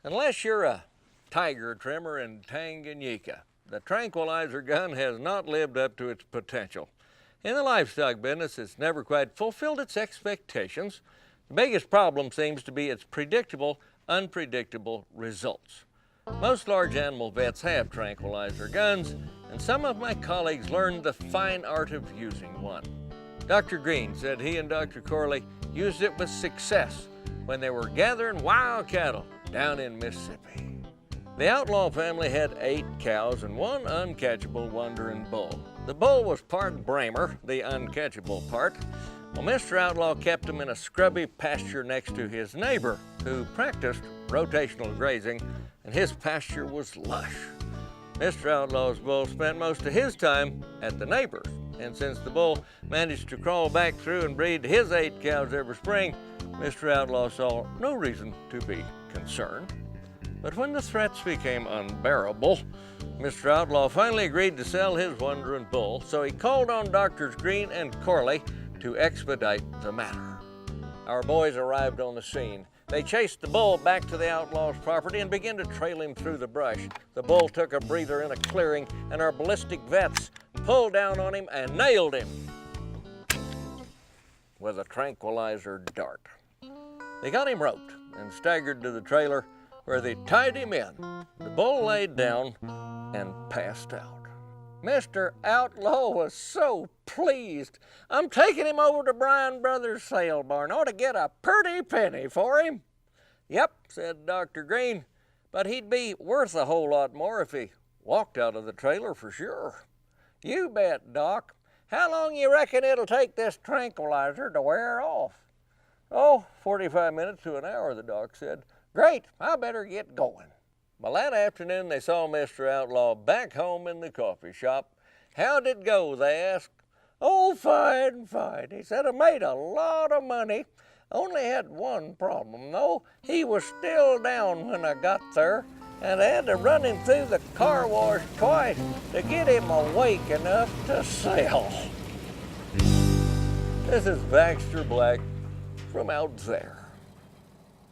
Unless you're a tiger trimmer in Tanganyika, the Tranquilizer gun has not lived up to its potential. In the livestock business, it's never quite fulfilled its expectations. The biggest problem seems to be its predictable, unpredictable results. Most large animal vets have Tranquilizer guns, and some of my colleagues learned the fine art of using one. Dr. Green said he and Dr. Corley used it with success when they were gathering wild cattle down in Mississippi. The Outlaw family had 8 cows and 1 uncatchable wandering bull. The bull was part Bramer, the uncatchable part, while Mr. Outlaw kept him in a scrubby pasture next to his neighbor, who practiced rotational grazing, and his pasture was lush. Mr. Outlaw's bull spent most of his time at the neighbor's, and since the bull managed to crawl back through and breed his 8 cows every spring, Mr. Outlaw saw no reason to be concerned. But when the threats became unbearable, Mr. Outlaw finally agreed to sell his wandering bull, so he called on Drs. Green and Corley to expedite the matter. Our boys arrived on the scene. They chased the bull back to the Outlaw's property and began to trail him through the brush. The bull took a breather in a clearing, and our ballistic vets pulled down on him and nailed him with a Tranquilizer dart. They got him roped and staggered to the trailer, where they tied him in. The bull laid down and passed out. Mr. Outlaw was so pleased. I'm taking him over to Bryan Brothers' sale barn. Ought to get a pretty penny for him. Yep, said Dr. Green, but he'd be worth a whole lot more if he walked out of the trailer for sure. You bet, Doc. How long you reckon it'll take this Tranquilizer to wear off? Oh, 45 minutes to an hour, the doc said. Great, I better get going. Well, that afternoon they saw Mr. Outlaw back home in the coffee shop. How'd it go, they asked. Oh, fine, fine. He said, I made a lot of money. Only had one problem, though. He was still down when I got there, and I had to run him through the car wash twice to get him awake enough to sell. This is Baxter Black from out there.